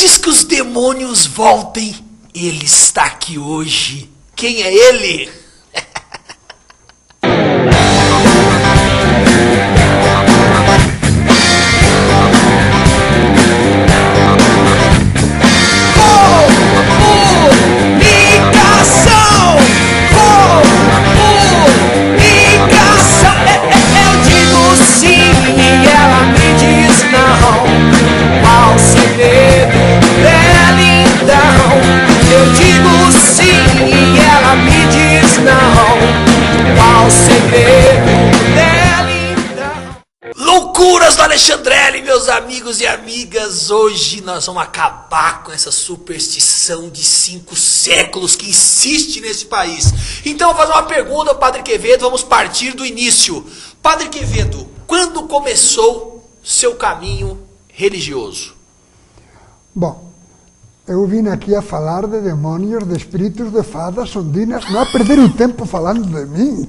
Antes que os demônios voltem, ele está aqui hoje. Quem é ele? Loucuras do Alexandrelli, meus amigos e amigas. Hoje nós vamos acabar com essa superstição de 5 séculos que insiste nesse país. Então eu vou fazer uma pergunta ao Padre Quevedo, vamos partir do início. Padre Quevedo, quando começou seu caminho religioso? Bom, eu vim aqui a falar de demônios, de espíritos, de fadas, ondinas, não a perder o tempo falando de mim.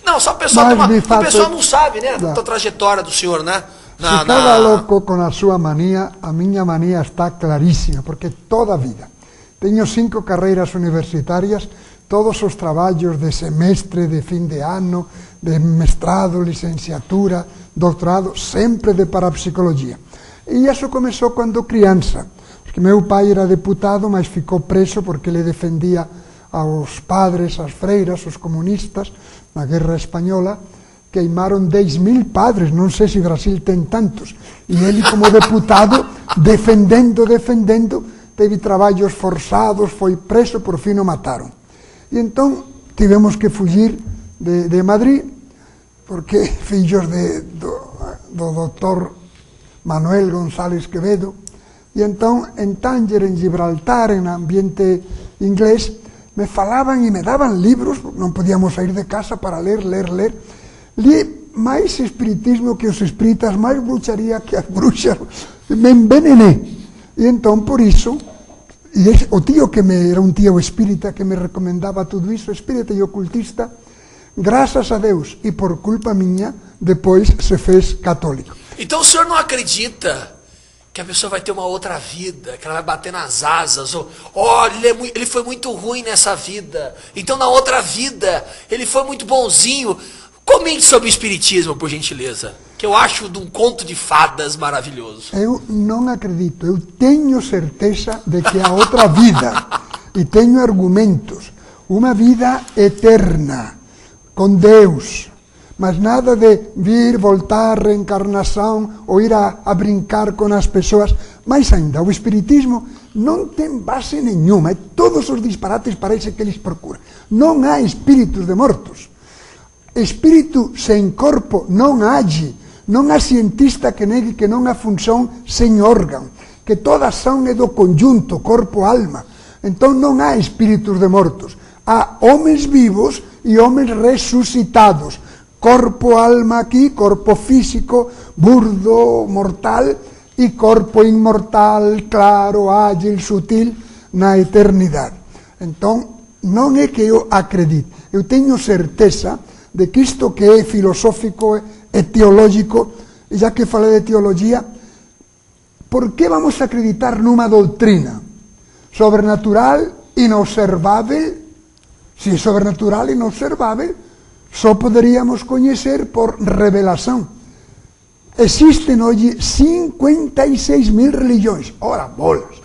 Não, só o pessoal, o pessoal não sabe, né, da trajetória do senhor, né? Se cada louco com a sua mania, a minha mania está claríssima, porque toda a vida. Tenho 5 carreiras universitárias, todos os trabalhos de semestre, de fim de ano, de mestrado, licenciatura, doutorado, sempre de parapsicologia. E isso começou quando criança, porque meu pai era deputado, mas ficou preso porque ele defendia aos padres, às freiras, os comunistas. Na Guerra Espanhola queimaram 10.000 padres, não sei se o Brasil tem tantos, e ele como deputado defendendo, teve trabalhos forçados, foi preso, por fim o mataram. E então tivemos que fugir de Madrid, porque filhos do doutor Manuel González Quevedo, e então em Tánger, em Gibraltar, em ambiente inglês, me falaban e me daban libros, non podíamos sair de casa para ler. Li máis espiritismo que os espíritas, máis bruxaría que as bruxas, me envenené. E entón, por iso, o tío era un tío espírita que me recomendaba tudo iso, espírita e ocultista, grazas a Deus, e por culpa miña, depois se fez católico. Então o senhor não acredita que a pessoa vai ter uma outra vida, que ela vai bater nas asas, ou ele foi muito ruim nessa vida, então na outra vida ele foi muito bonzinho? Comente sobre o espiritismo, por gentileza, que eu acho de um conto de fadas maravilhoso. Eu não acredito, eu tenho certeza de que há outra vida, e tenho argumentos, uma vida eterna, com Deus. Mas nada de vir, voltar, reencarnação, ou ir a brincar com as pessoas. Mais ainda, o espiritismo não tem base nenhuma. Todos os disparates parece que eles procuram. Não há espíritos de mortos. Espírito sem corpo não age. Não há cientista que negue que não há função sem órgão. Que toda ação é do conjunto, corpo-alma. Então não há espíritos de mortos. Há homens vivos e homens ressuscitados. Corpo, alma aquí, corpo físico, burdo, mortal, e corpo inmortal, claro, ágil, sutil, na eternidade. Então, non é que eu acredite, eu teño certeza de que isto que é filosófico e teológico, e já que falei de teologia, por que vamos a acreditar numa doutrina sobrenatural, inobservável? Se é sobrenatural, inobservável, só poderíamos coñecer por revelación. Existen hoxe 56.000 religións. Ora, bolas.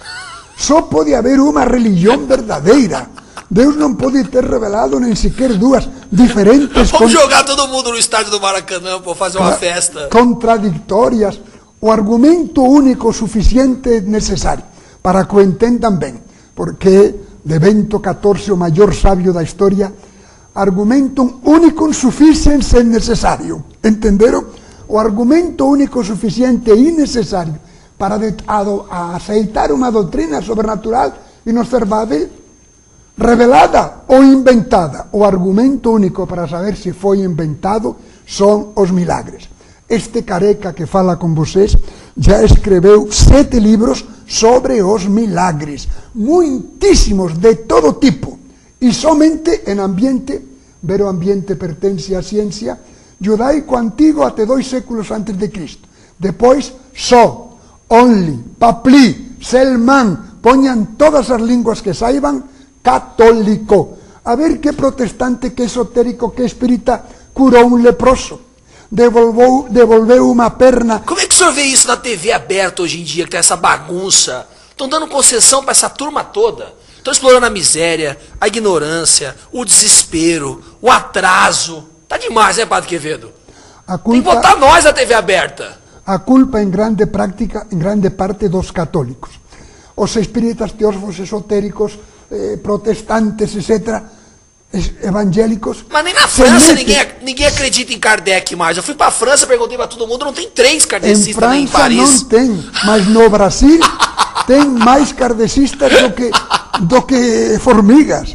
Só pode haber unha religión verdadeira. Deus non pode ter revelado nem sequer dúas diferentes. Vamos jogar todo mundo no estádio do Maracanã, para fazer uma festa. Contradictorias. O argumento único suficiente necesario, para que o entendan ben. Porque de Bento XIV, o maior sabio da historia, argumentum unicum sufficiens é necesario. Entenderon? O argumento único suficiente e innecesario para aceitar unha doutrina sobrenatural inobservável, revelada ou inventada. O argumento único para saber se foi inventado son os milagres. Este careca que fala con vocês já escreveu 7 libros sobre os milagres, muitísimos de todo tipo. E somente en ambiente, vero ambiente pertence á ciencia, judaico antigo até 2 séculos antes de Cristo. Depois, only, papli, Selman, ponham todas as línguas que saibam, católico. A ver que protestante, que esotérico, que espírita curou um leproso. Devolveu uma perna. Como é que o senhor vê isso na TV aberta hoje em dia, que tem essa bagunça? Estão dando concessão para essa turma toda. Estão explorando a miséria, a ignorância, o desespero, o atraso. Tá demais, né, Padre Quevedo? Tem que botar nós na TV aberta. A culpa em grande prática, em grande parte dos católicos. Os espíritas, teósofos, esotéricos, protestantes, etc., evangélicos. Mas nem na França ninguém acredita em Kardec mais. Eu fui pra França, perguntei pra todo mundo, não tem 3 kardecistas nem em Paris. Não tem, mas no Brasil tem mais kardecistas do que formigas.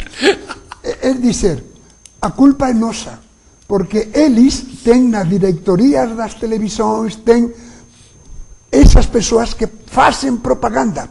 É dizer, a culpa é nossa, porque eles têm nas diretorias das televisões, têm essas pessoas que fazem propaganda.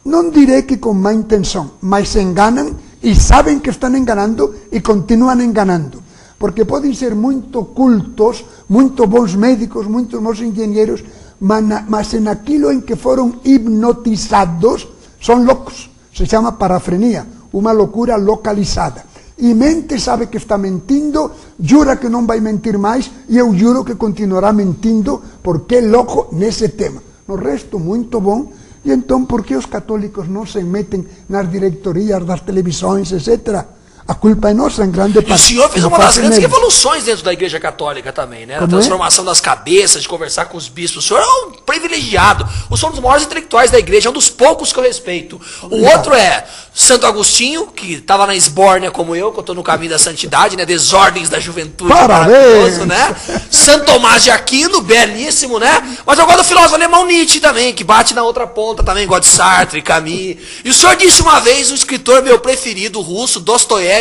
Não direi que com má intenção, mas se enganam e sabem que estão enganando e continuam enganando. Porque podem ser muito cultos, muito bons médicos, muito bons engenheiros, mas naquilo em que foram hipnotizados, são loucos. Se chama parafrenia, uma loucura localizada. E mente, sabe que está mentindo, jura que não vai mentir mais, e eu juro que continuará mentindo, porque é louco nesse tema. No resto, muito bom. E então, por que os católicos não se metem nas diretorias das televisões, etc.? A culpa é nossa, em grande parte. E o senhor fez uma das grandes revoluções dentro da Igreja Católica também, né? A transformação das cabeças, de conversar com os bispos. O senhor é um privilegiado. O senhor é um dos maiores intelectuais da Igreja, é um dos poucos que eu respeito. O outro é Santo Agostinho, que estava na esbórnia como eu, que eu estou no caminho da santidade, né? Desordens da juventude. Parabéns! Né? Santo Tomás de Aquino, belíssimo, né? Mas eu gosto do filósofo alemão Nietzsche também, que bate na outra ponta também, gosto de Sartre, Camus. E o senhor disse uma vez, um escritor meu preferido, russo, Dostoiévski,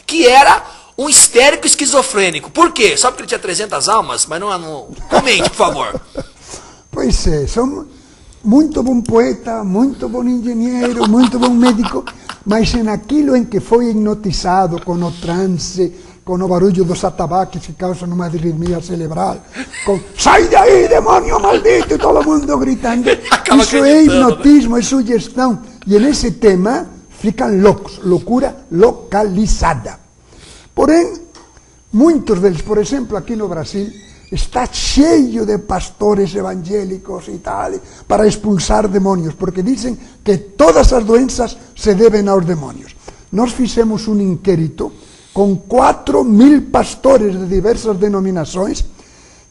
que era um histérico esquizofrênico. Por quê? Só porque ele tinha 300 almas? Mas não... Comente, por favor. Pois é, são muito bom poeta, muito bom engenheiro, muito bom médico, mas naquilo em que foi hipnotizado com o transe, com o barulho dos atabaques que causam uma arritmia cerebral, com sai daí, demônio maldito, e todo mundo gritando. Isso é hipnotismo, é sugestão. E nesse tema ficam loucos, loucura localizada. Porém, muitos deles, por exemplo, aqui no Brasil, está cheio de pastores evangélicos e tal, para expulsar demônios, porque dizem que todas as doenças se devem aos demônios. Nós fizemos um inquérito com 4.000 pastores de diversas denominações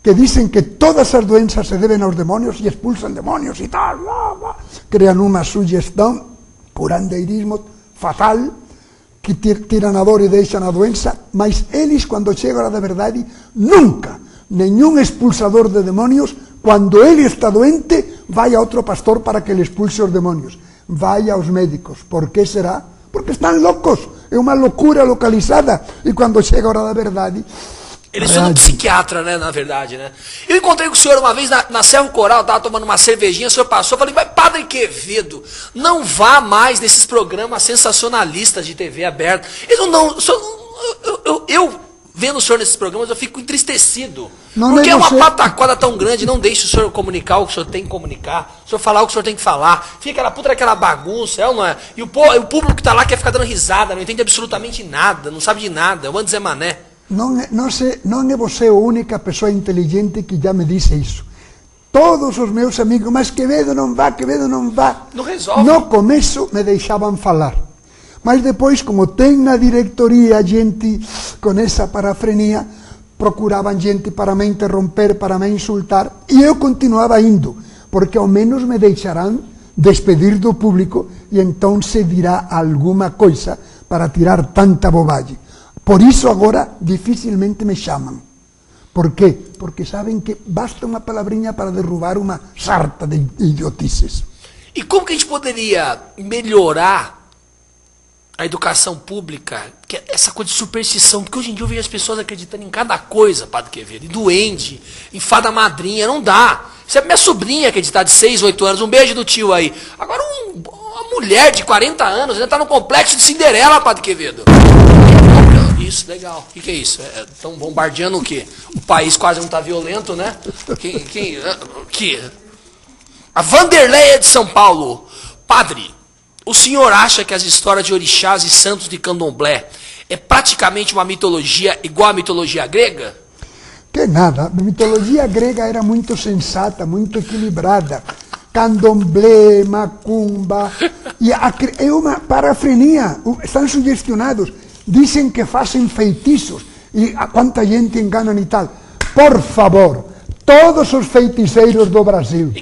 que dizem que todas as doenças se devem aos demônios e expulsam demônios e tal, criam uma sugestão, curandeirismo fatal, que tiram a dor e deixam a doença, mas eles, quando chegam à verdade, nunca, nenhum expulsador de demônios, quando ele está doente, vai a outro pastor para que ele expulse os demônios. Vai aos médicos. Por que será? Porque estão loucos. É uma loucura localizada. E quando chega a hora da verdade... Eles são um psiquiatra, né, na verdade, né? Eu encontrei com o senhor uma vez na Serra Coral, estava tomando uma cervejinha, o senhor passou, eu falei, mas Padre Quevedo, não vá mais nesses programas sensacionalistas de TV aberta. Eu vendo o senhor nesses programas, eu fico entristecido. Porque é uma pataquada tão grande, não deixe o senhor comunicar o que o senhor tem que comunicar, o senhor falar o que o senhor tem que falar, fica aquela puta daquela bagunça, é ou não é? E o público que está lá quer ficar dando risada, não entende absolutamente nada, não sabe de nada, o Zé Mané. Não é você a única pessoa inteligente que já me disse isso. Todos os meus amigos, mas Quevedo não vá. Não resolve. No começo me deixavam falar. Mas depois, como tem na diretoria gente com essa parafrenia, procuravam gente para me interromper, para me insultar, e eu continuava indo, porque ao menos me deixarão despedir do público e então se dirá alguma coisa para tirar tanta bobagem. Por isso agora dificilmente me chamam. Por quê? Porque sabem que basta uma palavrinha para derrubar uma sarta de idiotices. E como que a gente poderia melhorar a educação pública, que é essa coisa de superstição, porque hoje em dia eu vejo as pessoas acreditando em cada coisa, Padre Quevedo, em duende, em fada madrinha, não dá. Isso é minha sobrinha acreditar de 6, 8 anos, um beijo do tio aí. Agora uma mulher de 40 anos ainda está no complexo de Cinderela, Padre Quevedo. Isso, legal. O que é isso? Estão bombardeando o quê? O país quase não está violento, né? A Vanderleia de São Paulo. Padre, o senhor acha que as histórias de orixás e santos de candomblé é praticamente uma mitologia igual à mitologia grega? Que nada, a mitologia grega era muito sensata, muito equilibrada. Candomblé, macumba, e é uma parafrenia, estão sugestionados, dizem que fazem feitiços, e a quanta gente enganam e tal. Por favor, todos os feiticeiros do Brasil,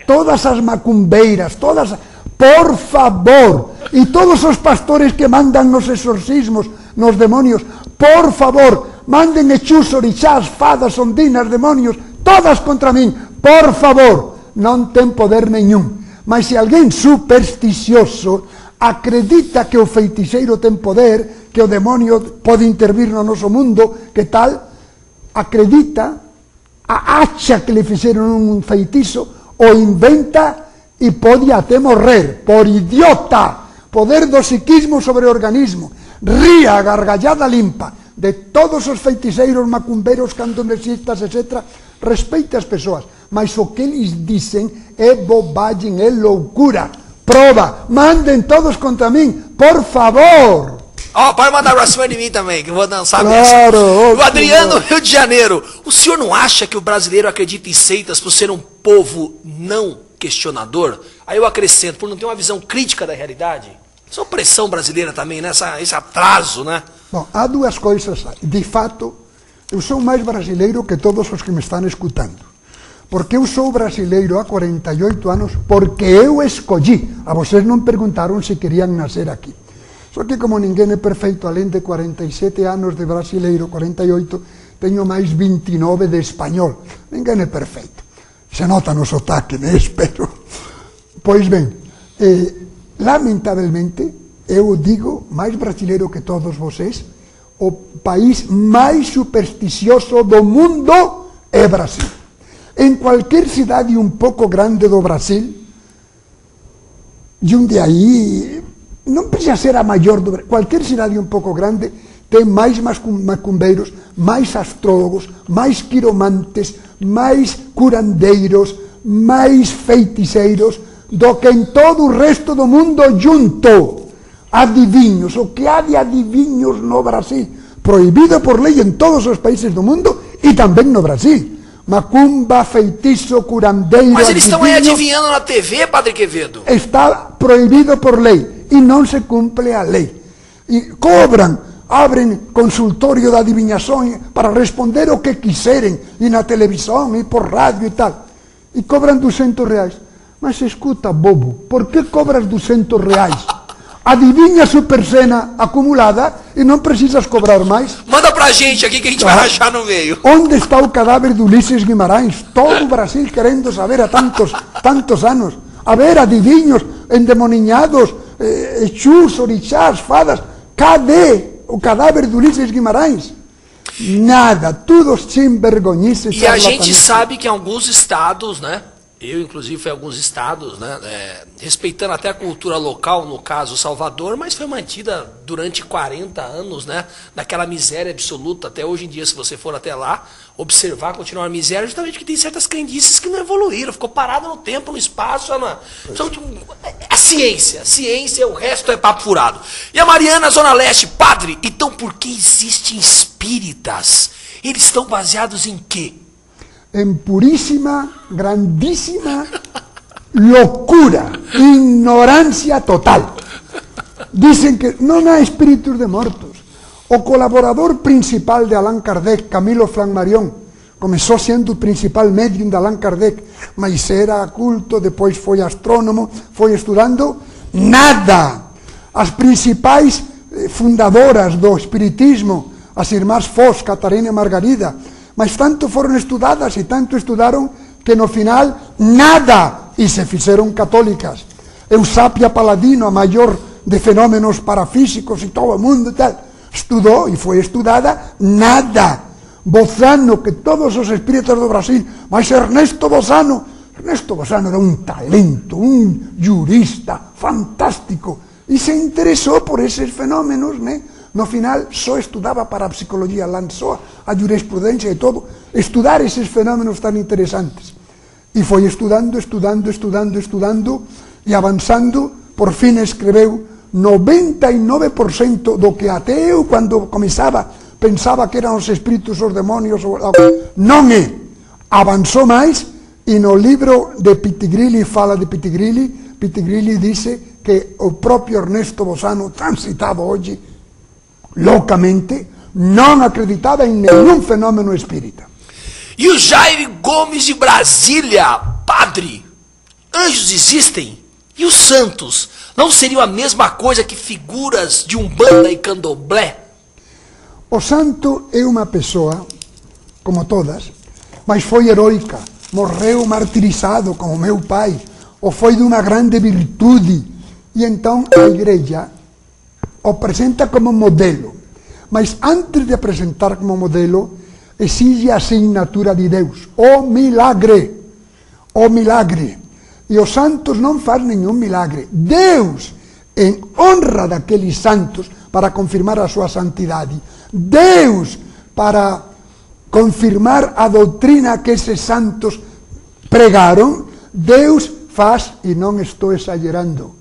todas as macumbeiras, todas, por favor, e todos os pastores que mandam nos exorcismos, nos demonios, por favor, mandem hechus, orixás, fadas, ondinas, demonios, todas contra mim, por favor. Não tem poder nenhum. Mas se alguém supersticioso acredita que o feiticeiro tem poder, que o demônio pode intervir no nosso mundo, que tal, acredita, acha que lhe fizeram um feitiço, o inventa e pode até morrer, por idiota. Poder do psiquismo sobre o organismo. Ria a gargalhada limpa de todos os feiticeiros, macumbeiros, candomblessistas, etc. Respeite as pessoas. Mas o que eles dizem é bobagem, é loucura. Prova, mandem todos contra mim, por favor. Ó, pode mandar pra cima de mim também, que eu vou dançar claro, o Adriano, Rio de Janeiro. O senhor não acha que o brasileiro acredita em seitas por ser um povo não questionador? Aí eu acrescento, por não ter uma visão crítica da realidade? Isso é opressão brasileira também, né? Esse atraso, né? Bom, há duas coisas. De fato, eu sou mais brasileiro que todos os que me estão escutando. Porque eu sou brasileiro há 48 anos, porque eu escolhi. A vocês não perguntaram se queriam nascer aqui. Só que como ninguém é perfeito, além de 47 anos de brasileiro, 48, tenho mais 29 de espanhol. Ninguém é perfeito. Se nota no sotaque, né? Espero. Pois bem, lamentavelmente, eu digo, mais brasileiro que todos vocês, o país mais supersticioso do mundo é Brasil. Em qualquer cidade um pouco grande do Brasil, Jundiaí, não precisa ser a maior do Brasil, qualquer cidade um pouco grande tem mais macumbeiros, mais astrólogos, mais quiromantes, mais curandeiros, mais feiticeiros do que em todo o resto do mundo junto. Adivinhos, o que há de adivinhos no Brasil, proibido por lei em todos os países do mundo e também no Brasil. Macumba, feitiço, curandeiro. Mas eles estão aí adivinhando na TV, Padre Quevedo? Está proibido por lei e não se cumpre a lei. E cobram, abrem consultório de adivinhação para responder o que quiserem, e na televisão, e por rádio e tal. E cobram R$200. Mas escuta, bobo, por que cobras R$200? Adivinha a super cena acumulada e não precisas cobrar mais. Manda pra gente aqui que a gente vai rachar no meio. Onde está o cadáver de Ulisses Guimarães? Todo o Brasil querendo saber há tantos anos. A ver, adivinhos, endemoninhados, exus, orixás, fadas. Cadê o cadáver de Ulisses Guimarães? Nada, tudo sem vergonhice. E a gente sabe que em alguns estados, né? Eu, inclusive, fui a alguns estados, né, respeitando até a cultura local, no caso Salvador, mas foi mantida durante 40 anos, né, naquela miséria absoluta. Até hoje em dia, se você for até lá, observar, continuar a miséria, justamente porque tem certas crendices que não evoluíram, ficou parado no tempo, no espaço. A ciência, o resto é papo furado. E a Mariana, Zona Leste, padre, então por que existem espíritas? Eles estão baseados em quê? Em puríssima, grandíssima loucura, ignorância total. Dizem que não há espíritos de mortos. O colaborador principal de Allan Kardec, Camilo Flammarion, começou sendo o principal médium de Allan Kardec, mas era culto, depois foi astrônomo, foi estudando nada. As principais fundadoras do espiritismo, as irmãs Foz, Catarina e Margarida, mas tanto foram estudadas e tanto estudaram que no final nada, e se fizeram católicas. Eusápia Paladino, a maior de fenômenos parafísicos e todo o mundo tal, estudou e foi estudada nada. Bozano, que todos os espíritos do Brasil, mas Ernesto Bozano era um talento, um jurista fantástico, e se interessou por esses fenômenos, né? No final, só estudava para a psicologia, lançou a jurisprudência e todo, estudar esses fenômenos tão interessantes. E foi estudando, e avanzando, por fin escreveu 99% do que até eu, quando comezaba, pensaba que eran os espíritus, os demonios, non é. Avanzou máis, e no libro de Pitigrilli fala de Pitigrilli. Pitigrilli dice que o proprio Ernesto Bosano transitava oggi loucamente, non acreditava in nenhum fenomeno espírita. E o Jair Gomes de Brasília, padre, anjos existem? E os santos não seriam a mesma coisa que figuras de Umbanda e Candomblé? O santo é uma pessoa, como todas, mas foi heroica, morreu martirizado como meu pai, ou foi de uma grande virtude, e então a igreja o apresenta como modelo. Mas antes de apresentar como modelo, exige a assinatura de Deus, o milagre, o milagre. E os santos não fazem nenhum milagre. Deus, em honra daqueles santos, para confirmar a sua santidade, Deus, para confirmar a doutrina que esses santos pregaram, Deus faz, e não estou exagerando,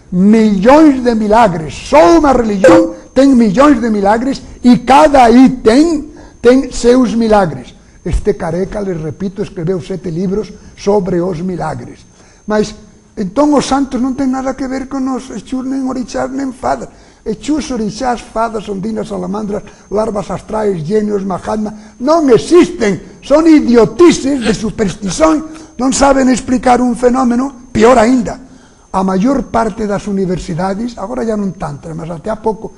milhões de milagres. Só uma religião tem milhões de milagres, e cada item tem seus milagres. Este careca, les repito, escreveu 7 livros sobre os milagres. Mas, então, os santos não têm nada a ver com os exus, nem orixás, nem fadas. Exus, orixás, fadas, ondinas, salamandras, larvas astrais, gênios, mahatma, não existem. São idiotices de superstição, não sabem explicar um fenômeno. Pior ainda, a maior parte das universidades, agora já não tantas, mas até há pouco,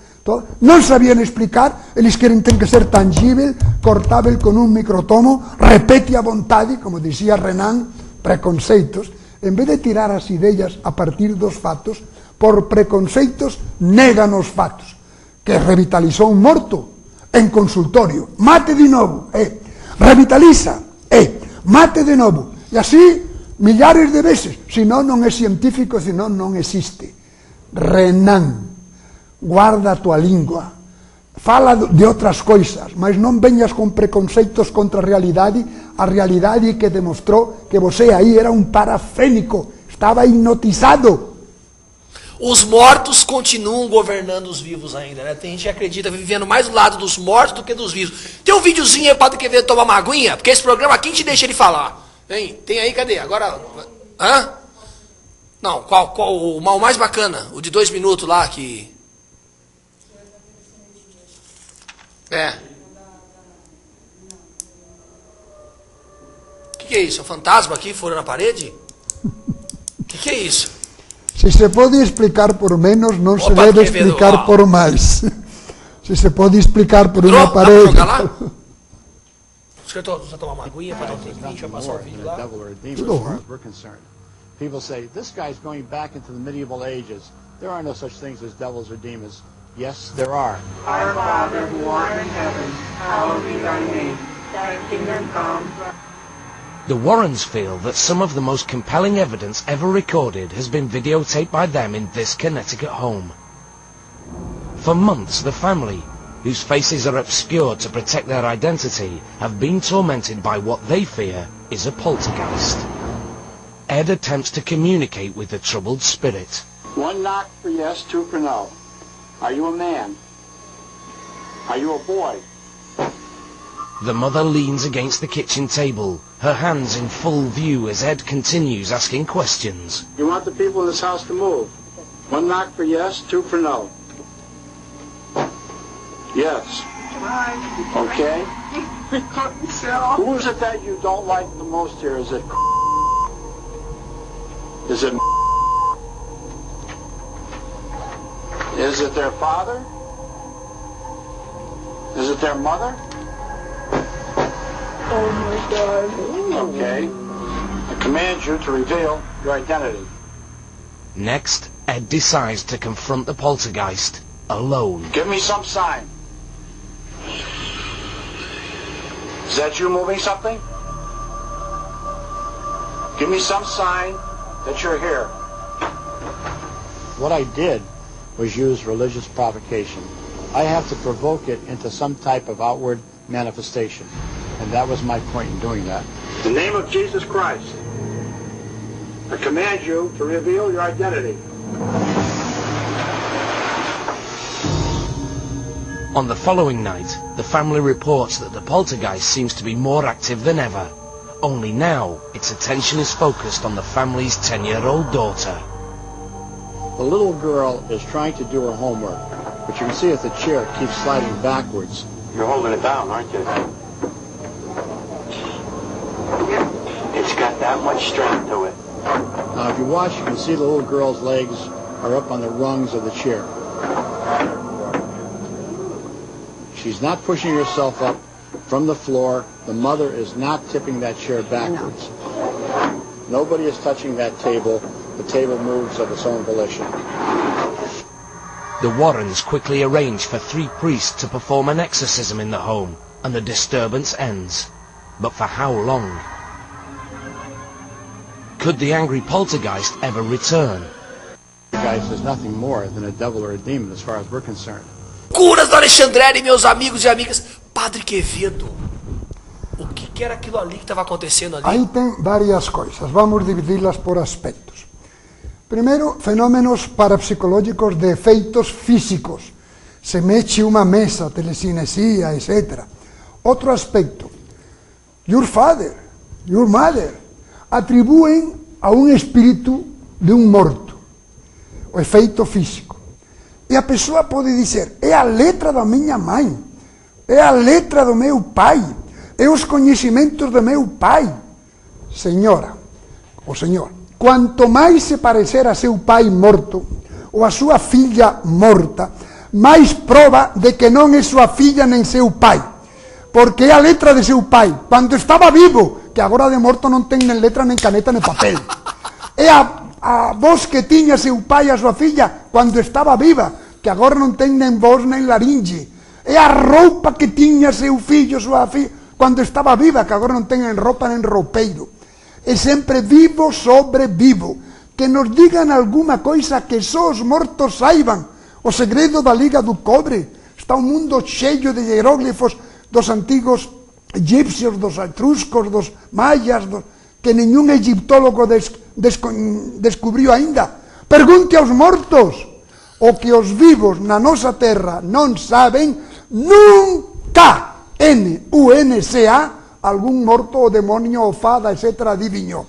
não sabiam explicar. Eles querem ter que ser tangível, cortável com um microtomo, repete à vontade, como dizia Renan, preconceitos. En vez de tirar as ideias a partir dos fatos, por preconceitos negan os fatos. Que revitalizou un morto en consultorio, mate de novo, revitaliza, mate de novo. E así, millares de veces. Senón non é científico, senón non existe. Renan, guarda a tua lingua. Fala de outras coisas, mas non veñas con preconceitos contra a realidade que demostrou que você aí era un parafénico, estaba hipnotizado. Os mortos continuam governando os vivos ainda, né? Tem gente que acredita vivendo mais do lado dos mortos do que dos vivos. Tem um videozinho aí, Padre Quevedo, tomar uma aguinha? Porque esse programa aqui a gente deixa ele falar. Tem aí, cadê? Agora... Hã? Não, qual o mais bacana? O de 2 minutos lá, que... O que é isso? É um fantasma aqui furando a parede? O que é isso? Se se pode explicar por menos, não se deve explicar por mais. Se se pode explicar por uma parede. Dá pra jogar lá? Você tomar uma aguinha para dar um tempinho, deixa eu passar o vídeo lá. People say, this guy's going back into the medieval ages. There are no such things as devils or demons. Yes, there are. Our Father who art in heaven, hallowed be thy name. Thy kingdom come. The Warrens feel that some of the most compelling evidence ever recorded has been videotaped by them in this Connecticut home. For months, the family, whose faces are obscured to protect their identity, have been tormented by what they fear is a poltergeist. Ed attempts to communicate with the troubled spirit. 1 knock for yes, 2 for no. Are you a man? Are you a boy? The mother leans against the kitchen table, her hands in full view as Ed continues asking questions. You want the people in this house to move? 1 knock for yes, 2 for no. Yes. Okay. Who is it that you don't like the most here? Is it? Is it? Is it their father? Is it their mother? Oh my God. Okay. I command you to reveal your identity. Next, Ed decides to confront the poltergeist alone. Give me some sign. Is that you moving something? Give me some sign that you're here. What I did was use religious provocation. I have to provoke it into some type of outward manifestation. And that was my point in doing that. In the name of Jesus Christ, command you to reveal your identity. On the following night, the family reports that the poltergeist seems to be more active than ever. Only now, its attention is focused on the family's 10-year-old daughter. The little girl is trying to do her homework, but you can see that the chair keeps sliding backwards. You're holding it down, aren't you? It's got that much strength to it. Now, if you watch, you can see the little girl's legs are up on the rungs of the chair. She's not pushing herself up from the floor. The mother is not tipping that chair backwards. No. Nobody is touching that table. The table moves of its own volition. The Warrens quickly arrange for 3 priests to perform an exorcism in the home, and the disturbance ends. But for how long? Could the angry poltergeist ever return? The poltergeist is nothing more than a devil or a demon as far as we're concerned. Curas do Alexandrelli, meus amigos e amigas. Padre Quevedo, o que era aquilo ali que estava acontecendo ali? Ahí tem varias coisas, vamos dividirlas por aspectos. Primeiro, fenómenos parapsicológicos de efeitos físicos. Se mexe uma mesa, telecinesia, etc. Outro aspecto, your father, your mother, atribuem a um espírito de um morto o efeito físico. E a pessoa pode dizer, é a letra da minha mãe, é a letra do meu pai, é os conhecimentos do meu pai. Senhora, ou senhor, quanto mais se parecer a seu pai morto, ou a sua filha morta, mais prova de que não é sua filha nem seu pai. Porque é a letra de seu pai, quando estava vivo, que agora de morto não tem nem letra, nem caneta, nem papel. É a voz que tinha seu pai e a sua filha quando estava viva, que agora não tem nem voz nem laringe. É a roupa que tinha seu filho, sua filha, quando estava viva, que agora não tem nem roupa nem roupeiro. É sempre vivo sobre vivo. Que nos digam alguma coisa que só os mortos saibam. O segredo da Liga do Cobre. Está um mundo cheio de hieróglifos dos antigos egípcios, dos etruscos, dos maias, que nenhum egiptólogo descobriu ainda. Pergunte aos mortos. O que os vivos na nossa terra não sabem, nunca, N-U-N-C-A, algum morto ou demônio ou fada, etc., adivinhou.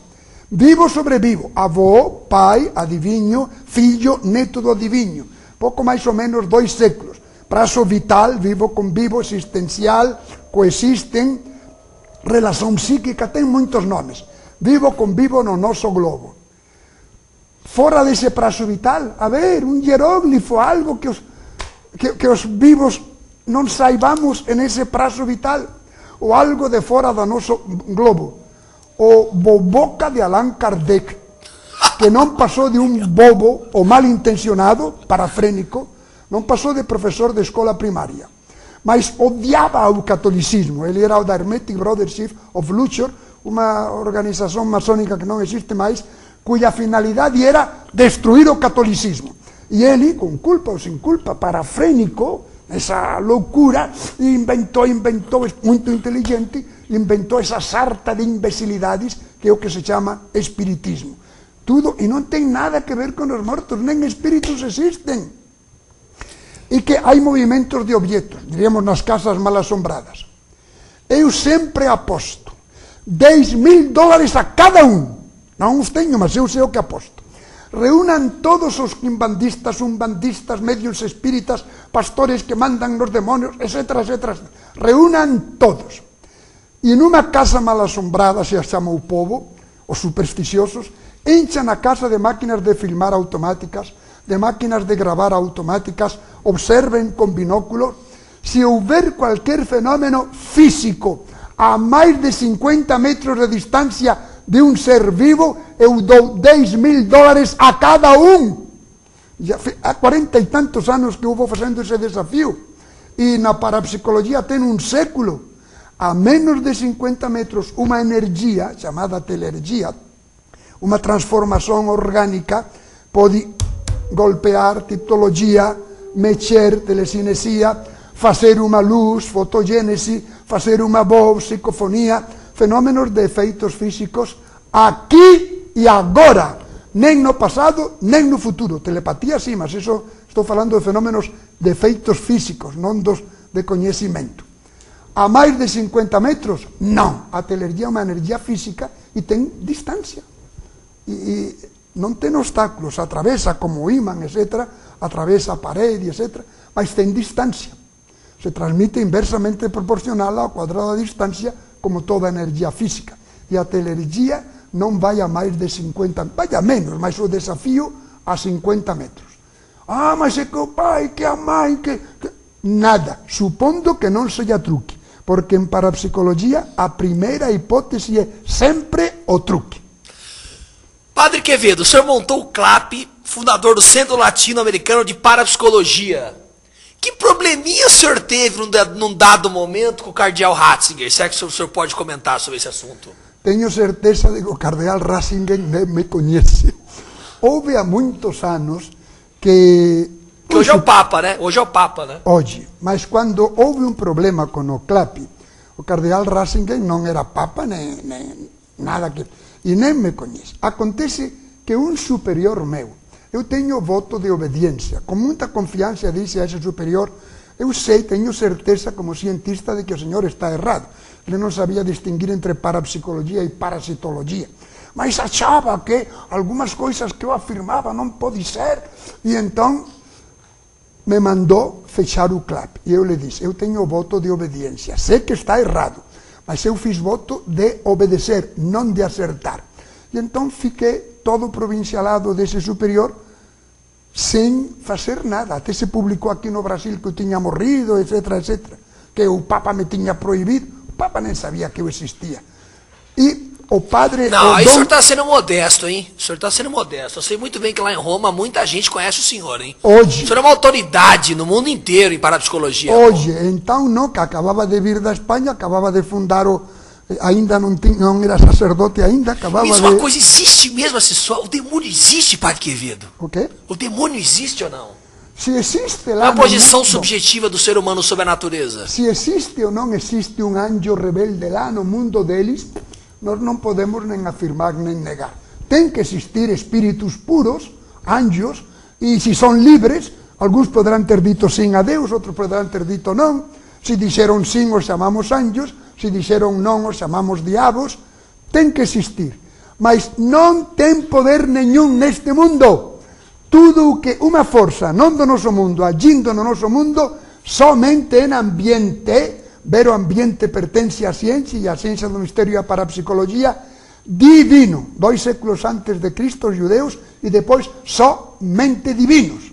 Vivo sobre vivo, avô, pai, adivinho, filho, neto do adivinho. Pouco mais ou menos 2 séculos. Prazo vital, vivo com vivo, existencial, coexistem, relação psíquica, tem muitos nomes. Vivo com vivo no nosso globo. Fora desse prazo vital, a ver, um hieróglifo, algo que os vivos não saibamos nesse prazo vital, ou algo de fora do nosso globo. O boboca de Allan Kardec, que não passou de um bobo ou mal intencionado, parafrênico, não passou de professor de escola primária, mas odiava o catolicismo. Ele era da Hermetic Brothership of Luxor, uma organização maçônica que não existe mais, cuja finalidade era destruir o catolicismo. E ele, com culpa ou sem culpa, parafrênico, essa loucura, inventou, muito inteligente, inventou essa sarta de imbecilidades, que é o que se chama espiritismo. Tudo, e não tem nada a ver com os mortos, nem espíritos existem. E que há movimentos de objetos, diríamos nas casas mal assombradas. Eu sempre aposto $10.000 a cada um. Não os tenho, mas eu sei o que aposto. Reúnan todos os quimbandistas, umbandistas, médiuns espíritas, pastores que mandan nos demonios, etc., etc. Reúnan todos. E numa casa mal assombrada, se chama o povo, os supersticiosos, enchan a casa de máquinas de filmar automáticas, de máquinas de gravar automáticas, observen con binóculos. Si houver cualquier fenómeno físico a máis de 50 metros de distancia de un ser vivo, eu dou $10.000 a cada un. Há 40 e tantos anos que eu vou facendo ese desafío, e na parapsicologia ten un século. A menos de 50 metros, unha energía chamada telergia, unha transformación orgánica, pode golpear, tipologia, mexer, telecinesia, facer unha luz, fotogénese, facer unha voz, psicofonía, fenómenos de efeitos físicos aquí e agora, nem no passado, nem no futuro. Telepatía sim, mas isso estou falando de fenómenos de efeitos físicos, non dos de coñecimento. A máis de 50 metros, non. A telergía é unha energía física e ten distancia. E non ten obstáculos, atravesa como imán, etc., atravesa a parede, etc., mas ten distancia. Se transmite inversamente proporcional ao cuadrado da distancia como toda energía física. E a telergía non vai a máis de 50, vai a menos, mas o desafío a 50 metros. Ah, mas é que o pai, que a mãe, que... Nada, supondo que non seja truque, porque en parapsicologia a primeira hipótese é sempre o truque. Padre Quevedo, o senhor montou o CLAP, fundador do Centro Latino-Americano de Parapsicologia. Que probleminha o senhor teve num dado momento com o cardeal Ratzinger? Será que o senhor pode comentar sobre esse assunto? Tenho certeza de que o cardeal Ratzinger me conhece. Houve há muitos anos que hoje é o Papa, né? Hoje é o Papa, né? Hoje. Mas quando houve um problema com o CLAP, o cardeal Ratzinger não era Papa, nem nada que... E nem me conhece. Acontece que um superior meu, eu tenho voto de obediência, com muita confiança disse a esse superior, eu sei, tenho certeza como cientista de que o senhor está errado. Ele não sabia distinguir entre parapsicologia e parasitologia. Mas achava que algumas coisas que eu afirmava não pode ser. E então me mandou fechar o CLAP. E eu lhe disse, eu tenho voto de obediência. Sei que está errado, mas eu fiz voto de obedecer, não de acertar. E então fiquei todo provincialado desse superior, sem fazer nada. Até se publicou aqui no Brasil que eu tinha morrido, etc, etc. Que o Papa me tinha proibido. O Papa nem sabia que eu existia. E o padre... Não, aí o senhor está sendo modesto, hein? O senhor está sendo modesto. Eu sei muito bem que lá em Roma muita gente conhece o senhor, hein? Hoje... O senhor é uma autoridade no mundo inteiro em parapsicologia. Hoje, então não, que acabava de vir da Espanha, acabava de fundar o... Ainda não era sacerdote, ainda acabava de... Isso, uma coisa existe mesmo assim só? O demônio existe, Padre Quevedo? O quê? O demônio existe ou não? Se existe lá a posição mundo, subjetiva do ser humano sobre a natureza. Se existe ou não existe um anjo rebelde lá no mundo deles, nós não podemos nem afirmar nem negar. Tem que existir espíritos puros, anjos, e se são livres, alguns poderão ter dito sim a Deus, outros poderão ter dito não. Se disseram sim, os chamamos anjos, se disseram não, os chamamos diabos. Tem que existir. Mas não tem poder nenhum neste mundo. Tudo o que uma força, não do nosso mundo, agindo no nosso mundo, somente em ambiente, vero ambiente pertence à ciência, e a ciência do mistério e a parapsicologia, divino. 2 séculos antes de Cristo, os judeus, e depois somente divinos.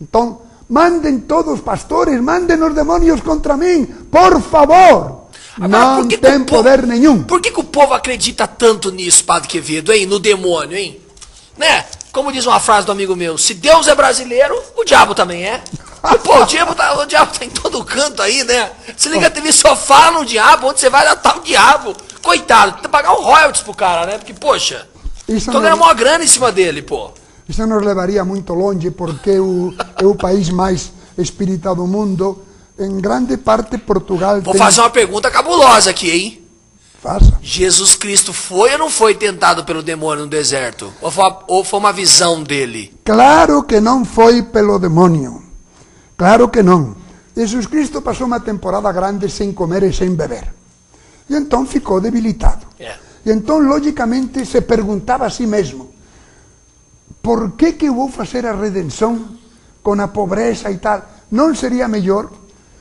Então, mandem todos, pastores, mandem os demônios contra mim, por favor. Não tem poder nenhum. Por que o povo acredita tanto nisso, Padre Quevedo, hein? No demônio, hein? Né? Como diz uma frase do amigo meu, se Deus é brasileiro, o diabo também é. E, pô, o diabo tá em todo canto aí, né? Você liga a TV, só fala no diabo, onde você vai lá tá o diabo. Coitado, tem que pagar um royalties pro cara, né? Porque, poxa, estão ganhando uma grana em cima dele, pô. Isso nos levaria muito longe, porque é o país mais espírita do mundo. Em grande parte, Portugal... Vou fazer uma pergunta cabulosa aqui, hein? Faça. Jesus Cristo foi ou não foi tentado pelo demônio no deserto? Ou foi uma visão dele? Claro que não foi pelo demônio. Claro que não. Jesus Cristo passou uma temporada grande sem comer e sem beber. E então ficou debilitado. E então, logicamente, se perguntava a si mesmo, por que eu vou fazer a redenção com a pobreza e tal? Não seria melhor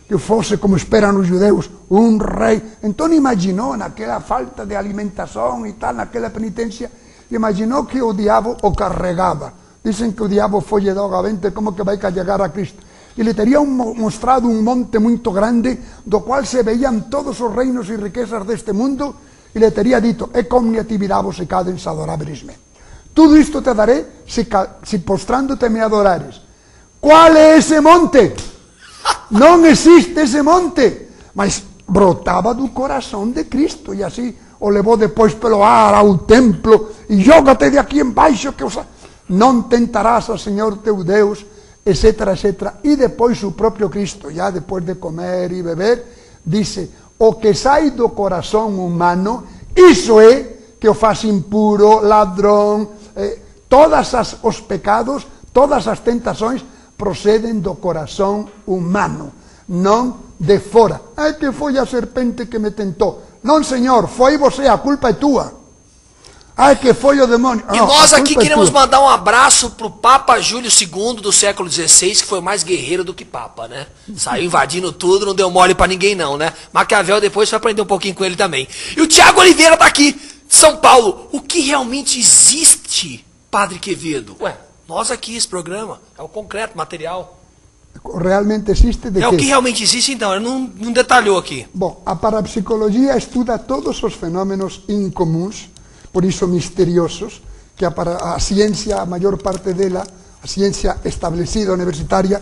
que fosse, como esperam os judeus, um rei? Então imaginou, naquela falta de alimentação e tal, naquela penitência, imaginou que o diabo o carregava. Dizem que o diabo foge dogamente, como que vai carregar a Cristo. E lhe teria mostrado um monte muito grande, do qual se veiam todos os reinos e riquezas deste mundo, e lhe teria dito, e cognitividade se cadens adoraverisme. Tudo isto te daré se postrándote me adorares. Qual é esse monte? Não existe esse monte, mas brotava do coração de Cristo, e assim o levou depois pelo ar ao templo, e joga-te de aqui embaixo, que não tentarás ao Senhor teu Deus, etc, etc. E depois o próprio Cristo, já depois de comer e beber, disse, o que sai do coração humano, isso é que o faz impuro, ladrón, todos os pecados, todas as tentações proceden do corazón humano, non de fora. Que foi a serpente que me tentou. Non, señor, foi você, a culpa é túa. Que foi o demônio. E nós aqui queremos mandar um abraço pro Papa Júlio II do século XVI, que foi mais guerreiro do que Papa, né? Saiu invadindo tudo, não deu mole pra ninguém não, né? Maquiavel depois foi aprender um pouquinho com ele também. E o Tiago Oliveira tá aqui, São Paulo. O que realmente existe, Padre Quevedo? Ué, nós aqui, esse programa, é o concreto, material. Realmente existe de o que realmente existe, então, ele não detalhou aqui. Bom, a parapsicologia estuda todos os fenómenos incomuns, por iso misteriosos, que a ciencia, a maior parte dela, a ciencia establecida universitaria,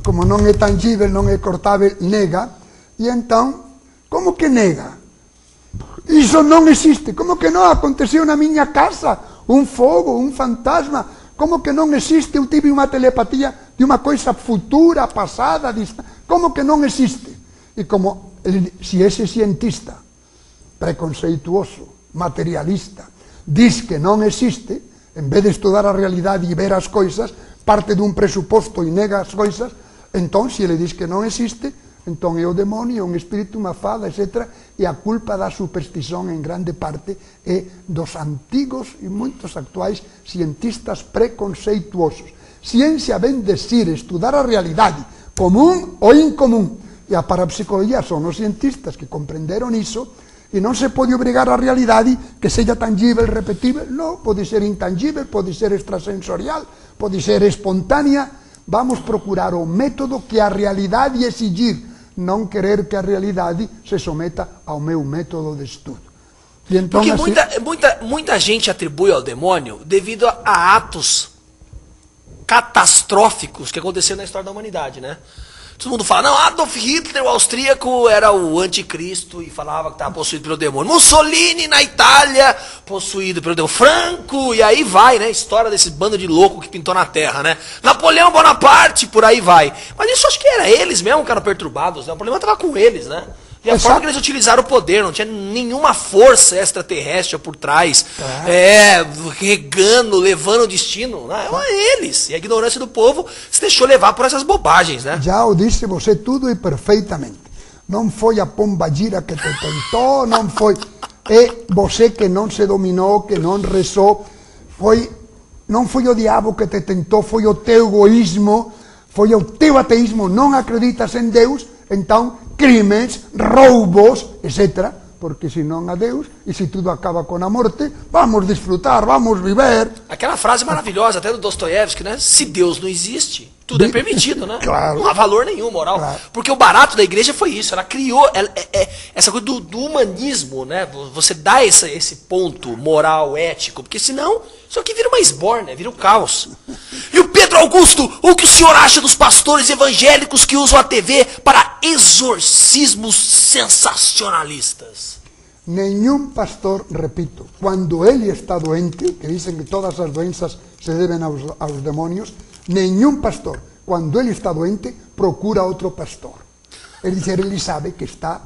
como non é tangível, non é cortável, nega. E entón, como que nega? Iso non existe. Como que non aconteceu na miña casa? Un fogo, un fantasma. Como que non existe? Eu tive unha telepatía de unha coisa futura, pasada, como que non existe? E como se ese cientista preconceituoso, materialista, diz que non existe, en vez de estudar a realidade e ver as coisas, parte dun presuposto e nega as coisas, entón, se ele diz que non existe, entón é o demonio, un espírito, unha fada, etc. E a culpa da superstición en grande parte é dos antigos e moitos actuais cientistas preconceituosos. Ciencia ven decir, estudar a realidade común ou incomún, e a parapsicologia son os cientistas que comprenderon iso. E non se pode obrigar a realidade que seja tangível, repetível. Non, pode ser intangível, pode ser extrasensorial, pode ser espontánea. Vamos procurar o método que a realidade exigir, non querer que a realidade se someta ao meu método de estudo. E entón, porque muita gente atribui ao demônio devido a atos catastróficos que aconteceram na história da humanidade, né? Todo mundo fala, não, Adolf Hitler, o austríaco, era o anticristo e falava que estava possuído pelo demônio. Mussolini, na Itália, possuído pelo demônio. Franco, e aí vai, né? História desse bando de louco que pintou na terra, né? Napoleão Bonaparte, por aí vai. Mas isso acho que era eles mesmo que eram perturbados, né? O problema estava com eles, né? E a forma que eles utilizaram o poder, não tinha nenhuma força extraterrestre por trás, regando, levando o destino, né? Eram eles. E a ignorância do povo se deixou levar por essas bobagens, né? Já o disse você tudo e perfeitamente. Não foi a pombagira que te tentou, não foi... É você que não se dominou, que não rezou. Não foi o diabo que te tentou, foi o teu egoísmo, foi o teu ateísmo. Não acreditas em Deus, então... crimes, roubos, etc. Porque se non a Deus, e se tudo acaba con a morte, vamos disfrutar, vamos viver. Aquela frase maravilhosa, até do Dostoiévski, né? Se Deus não existe, tudo é permitido, né? Claro. Não há valor nenhum moral. Claro. Porque o barato da igreja foi isso, ela criou essa coisa do humanismo, né? Você dá esse ponto moral, ético, porque senão isso aqui vira uma esbórnia, vira um caos. E o Pedro Augusto, o que o senhor acha dos pastores evangélicos que usam a TV para exorcismos sensacionalistas? Nenhum pastor, repito, quando ele está doente, que dizem que todas as doenças se devem aos demônios, nenhum pastor, quando ele está doente, procura outro pastor. Ele sabe que está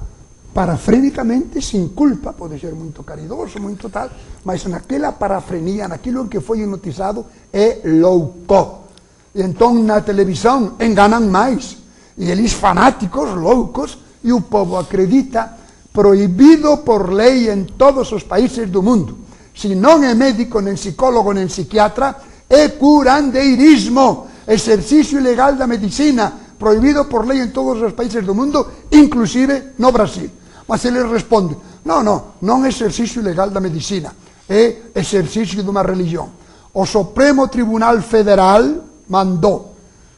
parafrenicamente, sin culpa, pode ser muito caridoso, muito tal, mas naquela parafrenia, naquilo em que foi hipnotizado, é louco. E então na televisão enganam mais. E eles fanáticos, loucos, e o povo acredita, proibido por lei em todos os países do mundo. Se não é médico, nem psicólogo, nem psiquiatra, é curandeirismo, exercício ilegal da medicina, proibido por lei em todos os países do mundo, inclusive no Brasil. Mas ele responde, não é exercício ilegal da medicina, é exercício de uma religião. O Supremo Tribunal Federal mandou,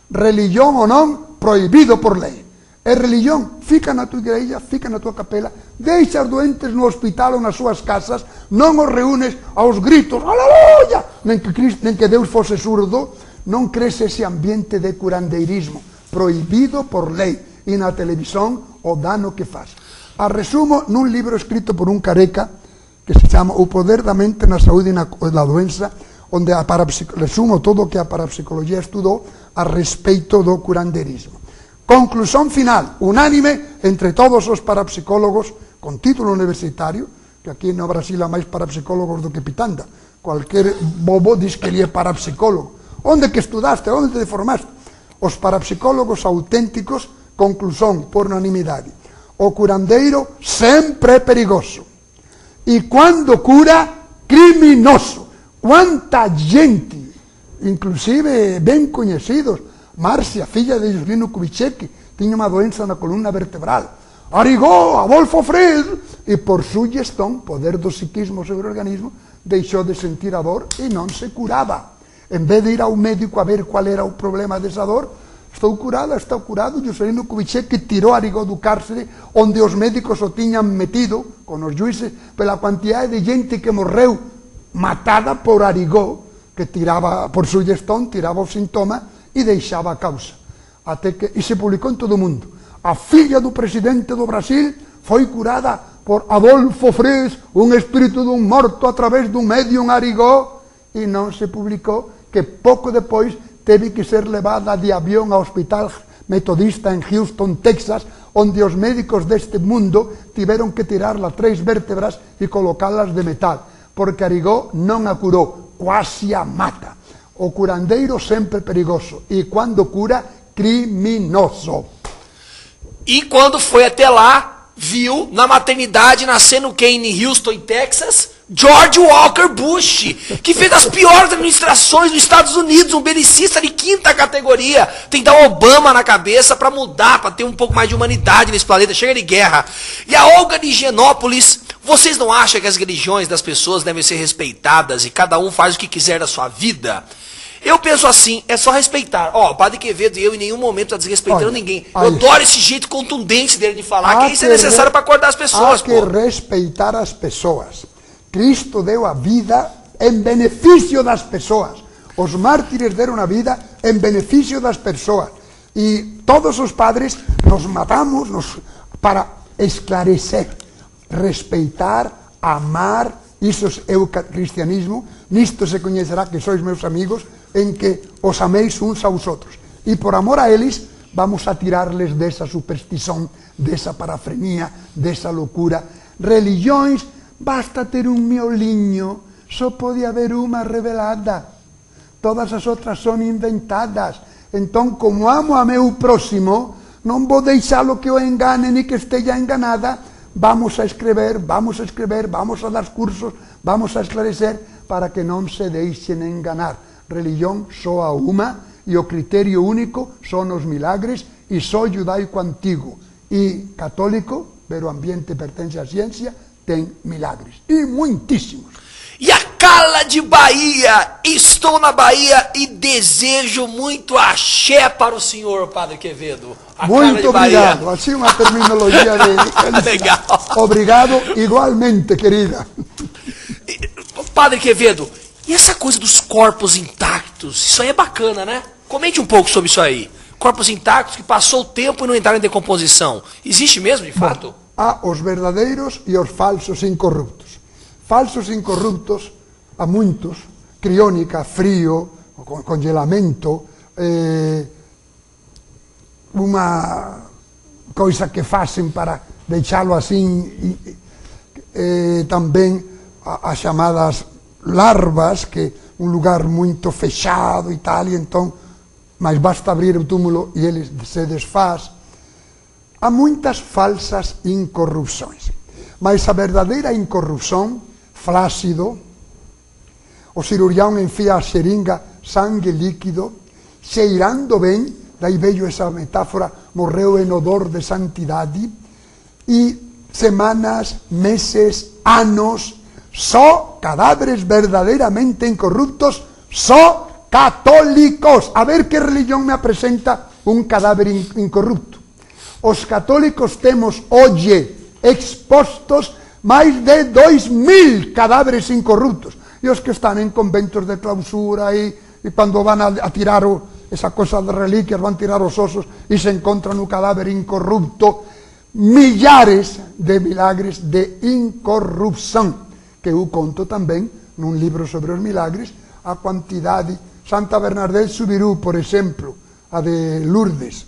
religião ou não, proibido por lei. É religião, fica na tua igreja, fica na tua capela, deixa os doentes no hospital ou nas suas casas, não os reúnes aos gritos, aleluia, nem que Deus fosse surdo, não cresce esse ambiente de curandeirismo, proibido por lei, e na televisão o dano que faz. A resumo num livro escrito por um careca, que se chama O Poder da Mente na Saúde e na Doença, onde resumo todo o que a parapsicologia estudou a respeito do curandeirismo. Conclusão final, unánime entre todos os parapsicólogos con título universitario, que aquí no Brasil há máis parapsicólogos do que pitanda. Cualquier bobo diz que ele é parapsicólogo. Onde que estudaste? Onde te formaste? Os parapsicólogos auténticos, conclusón, por unanimidade. O curandeiro sempre é perigoso. E quando cura, criminoso. Quanta gente, inclusive ben coñecidos, Marcia, filla de Juscelino Kubitschek, tiña unha doença na columna vertebral. Arigó, Adolfo Fred, e por sugestión, poder do psiquismo sobre o organismo, deixou de sentir a dor e non se curaba. En vez de ir ao médico a ver cual era o problema desa dor, estou curada, está curado. Juscelino Kubitschek tirou Arigó do cárcere, onde os médicos o tiñan metido, con os juízes, pela cantidade de gente que morreu matada por Arigó, que tiraba, por sugestión, tiraba o sintoma e deixaba a causa. Até que, e se publicou en todo o mundo. A filla do presidente do Brasil foi curada por Adolfo Fres, un espírito dun morto a través dun medium Arigó, e non se publicou que pouco depois teve que ser levada de avión ao hospital metodista en Houston, Texas, onde os médicos deste mundo tiveron que tirarla 3 vértebras e colocalas de metal, porque Arigó non a curou, quasi a mata. O curandeiro sempre perigoso, e quando cura, criminoso. E quando foi até lá, viu na maternidade, nascendo quem em Houston, em Texas? George Walker Bush, que fez as piores administrações dos Estados Unidos, um belicista de 5ª categoria. Tem que dar Obama na cabeça para mudar, para ter um pouco mais de humanidade nesse planeta. Chega de guerra. E a Olga de Higienópolis, vocês não acham que as religiões das pessoas devem ser respeitadas e cada um faz o que quiser da sua vida? Eu penso assim, é só respeitar. Ó, o Padre Quevedo e eu em nenhum momento tá desrespeitando ninguém. Eu adoro esse jeito contundente dele de falar, que isso é necessário para acordar as pessoas. Há que respeitar as pessoas. Cristo deu a vida em benefício das pessoas. Os mártires deram a vida em benefício das pessoas. E todos os padres nos matamos para esclarecer, respeitar, amar. Iso é o cristianismo. Nisto se coñecerá que sois meus amigos, en que os améis uns aos outros. E por amor a eles, vamos a tirarles desa superstición, desa parafrenía, desa locura. Religións, basta ter un mioliño, só pode haber unha revelada. Todas as outras son inventadas. Entón, como amo a meu próximo, non vou deixalo que o engane ni que esteja enganada. Vamos a escrever, vamos a dar cursos, vamos a esclarecer para que non se deixen enganar. Religión só a unha e o criterio único son os milagres e só judaico antigo e católico, pero o ambiente pertence á ciencia, ten milagres e muitísimos. E a Carla de Bahia, estou na Bahia e desejo muito axé para o senhor, Padre Quevedo. Muito obrigado, assim uma terminologia de legal. Obrigado igualmente, querida. Padre Quevedo, e essa coisa dos corpos intactos, isso aí é bacana, né? Comente um pouco sobre isso aí. Corpos intactos que passou o tempo e não entraram em decomposição. Existe mesmo, de fato? Há os verdadeiros e os falsos incorruptos. Falsos incorruptos, há muitos, criónica, frío, congelamento, unha coisa que facen para deixalo así, tamén as chamadas larvas, que un lugar moito fechado e tal, e entón, mas basta abrir o túmulo e ele se desfaz. Há moitas falsas incorrupções, mas a verdadeira incorrupción, flácido, o cirurgião enfía a xeringa, sangue líquido, cheirando ben, daí veio esa metáfora, morreu en odor de santidade, e semanas, meses, anos, só cadáveres verdadeiramente incorruptos, só católicos. A ver que religión me apresenta un cadáver incorrupto. Os católicos temos hoxe expostos máis de 2000 cadáveres incorruptos. E os que están en conventos de clausura e cando van a tirar esa cosa de reliquias, van a tirar os osos e se encontran un cadáver incorrupto. Millares de milagres de incorrupción, que eu conto tamén nun libro sobre os milagres, a quantidade. Santa Bernadette Soubirous, por exemplo, a de Lourdes,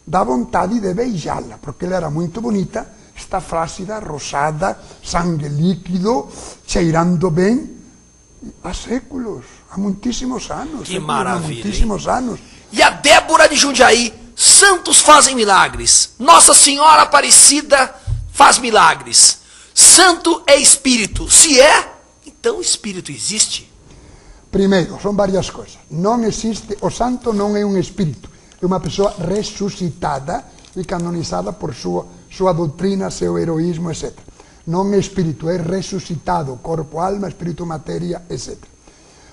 dá vontade de beijala, porque ela era moito bonita, está flácida, rosada, sangue líquido, cheirando bem, há séculos, há muitíssimos anos. Que maravilha, há muitíssimos anos. E a Débora de Jundiaí, santos fazem milagres. Nossa Senhora Aparecida faz milagres. Santo é espírito. Se é, então o espírito existe. Primeiro, são várias coisas. Não existe, o santo não é um espírito, é uma pessoa ressuscitada e canonizada por sua doutrina, seu heroísmo, etc. Não é espírito, é ressuscitado, corpo, alma, espírito, matéria, etc.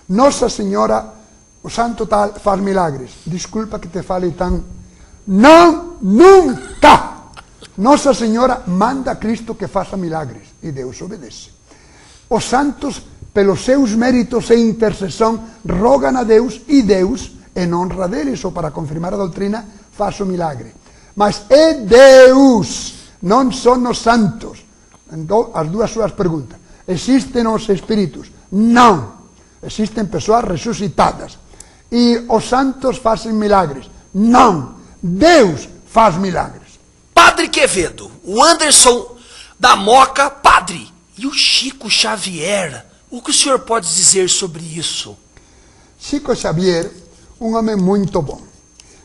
Nossa Senhora, o santo tal, faz milagres. Desculpa que te fale tão... Não, nunca! Nossa Senhora manda a Cristo que faça milagres e Deus obedece. Os santos, pelos seus méritos e intercessão, rogam a Deus e Deus, em honra deles ou para confirmar a doutrina, faz o milagre. Mas é Deus, não são os santos. Então, as duas suas perguntas. Existem os espíritos? Não. Existem pessoas ressuscitadas. E os santos fazem milagres? Não. Deus faz milagres. Padre Quevedo, o Anderson da Moca, padre, e o Chico Xavier, o que o senhor pode dizer sobre isso? Chico Xavier, um homem muito bom.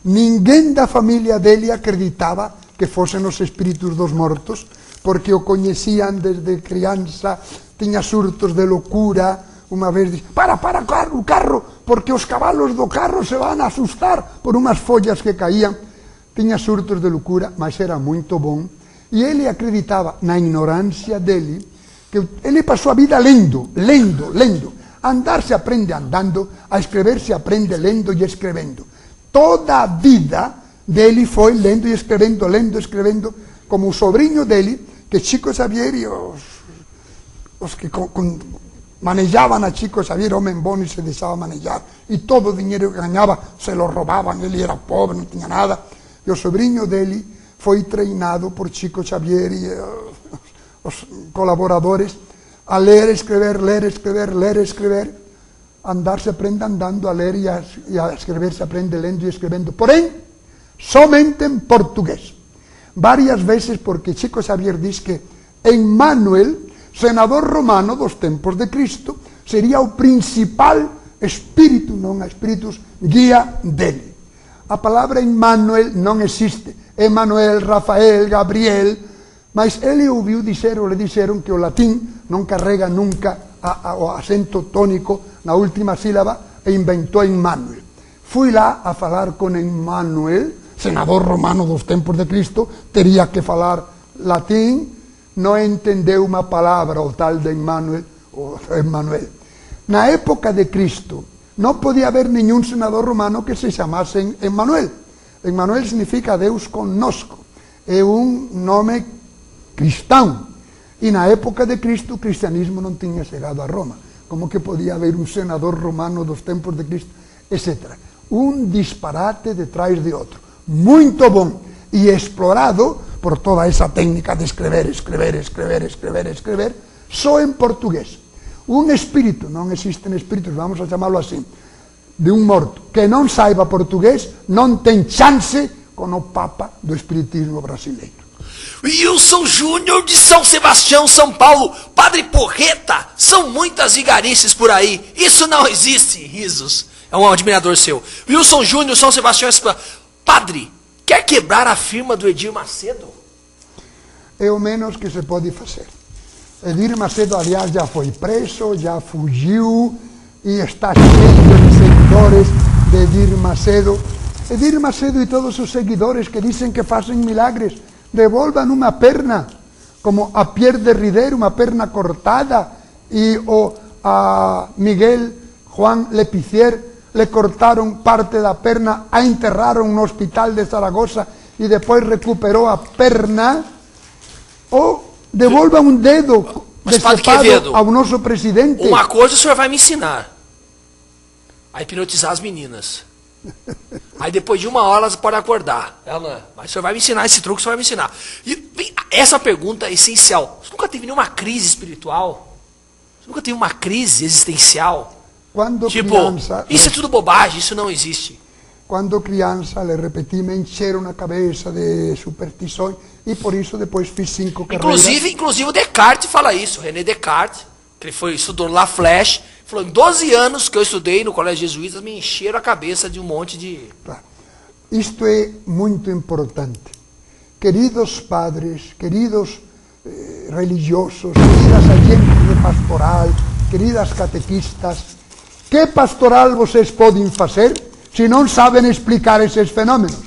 Ninguém da família dele acreditava que fossem os espíritos dos mortos, porque o conheciam desde criança, tinha surtos de loucura. Uma vez disse, para o carro, porque os cavalos do carro se vão assustar por umas folhas que caíam. Tinha surtos de loucura, mas era muito bom. E ele acreditava, na ignorância dele, que ele passou a vida lendo. Andar se aprende andando, a escrever se aprende lendo e escrevendo. Toda a vida dele foi lendo e escrevendo, como o sobrinho dele, que Chico Xavier e os que manejavam a Chico Xavier, homem bom e se deixava manejar, e todo o dinheiro que ganhava se lo roubavam, ele era pobre, não tinha nada. E o sobrinho dele foi treinado por Chico Xavier e os colaboradores a ler, escrever. Andar se aprende andando, a ler e a escrever se aprende lendo e escrevendo. Porém, somente em português. Várias vezes, porque Chico Xavier diz que Emmanuel, senador romano dos tempos de Cristo, seria o principal espírito, não espíritos, guia dele. A palavra Emmanuel não existe. Emmanuel, Rafael, Gabriel, mas ele ouviu dizer, ou lhe disseram, que o latim não carrega nunca o acento tônico na última sílaba e inventou Emmanuel. Fui lá a falar com Emmanuel, senador romano dos tempos de Cristo, teria que falar latim, não entendeu uma palavra, o tal de Emmanuel. Na época de Cristo, não podia haver nenhum senador romano que se chamasse Emmanuel. Emmanuel significa Deus conosco. É um nome cristão. E na época de Cristo, o cristianismo não tinha chegado a Roma. Como que podia haver um senador romano dos tempos de Cristo, etc. Um disparate detrás de outro. Muito bom. E explorado por toda essa técnica de escrever, só em português. Um espírito, não existem espíritos, vamos a chamá-lo assim, de um morto, que não saiba português, não tem chance com o Papa do Espiritismo brasileiro. Wilson Júnior de São Sebastião, São Paulo, Padre Porreta, são muitas vigaristas por aí, isso não existe, risos, é um admirador seu. Wilson Júnior, São Sebastião, Padre, quer quebrar a firma do Edir Macedo? É o menos que se pode fazer. Edir Macedo, aliás, já foi preso, já fugiu e está cheio de seguidores de Edir Macedo. Edir Macedo e todos os seguidores que dizem que fazem milagres, devolvam uma perna, como a Pierre de Rider, uma perna cortada, e a Miguel Juan Lepicier le cortaram parte da perna, a enterraram no hospital de Zaragoza e depois recuperou a perna, ou devolva um dedo decepado ao nosso presidente. Uma coisa o senhor vai me ensinar: a hipnotizar as meninas. Aí depois de 1 hora elas podem acordar. Mas o senhor vai me ensinar esse truque, o senhor vai me ensinar. E essa pergunta é essencial. Você nunca teve nenhuma crise espiritual? Você nunca teve uma crise existencial? Quando tipo, criança, isso é tudo bobagem, isso não existe. quando criança, le repeti, me encheram a cabeça de superstições e por isso depois fiz 5 carreiras. Inclusive o Descartes fala isso, René Descartes, que ele estudou La Flèche, falou, em 12 anos que eu estudei no colégio jesuítas, me encheram a cabeça de um monte de... Claro. Isto é muito importante. Queridos padres, queridos religiosos, queridas agentes de pastoral, queridas catequistas, que pastoral vocês podem fazer se não sabem explicar esses fenómenos?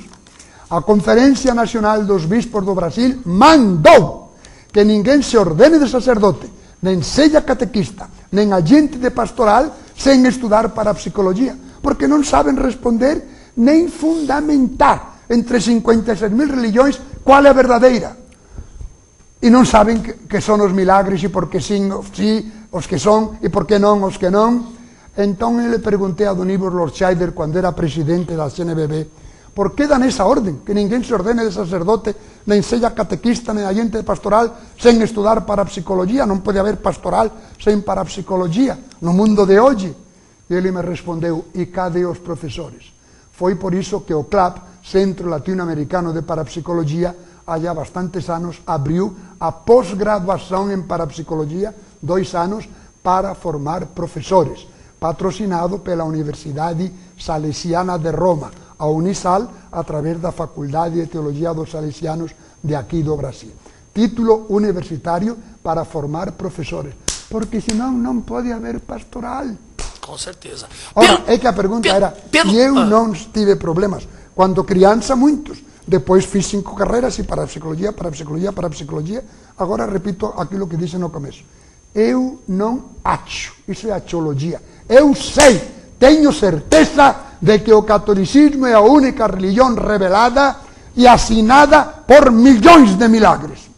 A Conferência Nacional dos Bispos do Brasil mandou que ninguém se ordene de sacerdote, nem seja catequista, nem agente de pastoral, sem estudar parapsicologia, porque não sabem responder nem fundamentar entre 56.000 religiões qual é a verdadeira. E não sabem que são os milagres e porque sim, os que são e porque não os que não. Então eu lhe perguntei a Don Ivor Lorscheider, quando era presidente da CNBB, por que dan essa ordem? Que ninguém se ordene de sacerdote, nem seja catequista, nem agente pastoral, sem estudar parapsicologia. Não pode haver pastoral sem parapsicologia no mundo de hoje. E ele me respondeu, e cadê os professores? Foi por isso que o CLAP, Centro Latino-Americano de Parapsicologia, há bastantes anos, abriu a pós-graduação em parapsicologia, 2 anos, para formar professores, patrocinado pela Universidade Salesiana de Roma, a Unisal, através da Faculdade de Teologia dos Salesianos de aqui do Brasil. Título universitário para formar professores, porque senão não pode haver pastoral. Com certeza. Ora, é que a pergunta era, e eu não tive problemas. Quando criança, muitos. Depois fiz 5 carreiras e parapsicologia. Agora repito aquilo que disse no começo. Eu não acho, isso é axiologia. Eu sei, tenho certeza de que o catolicismo é a única religião revelada e assinada por milhões de milagres.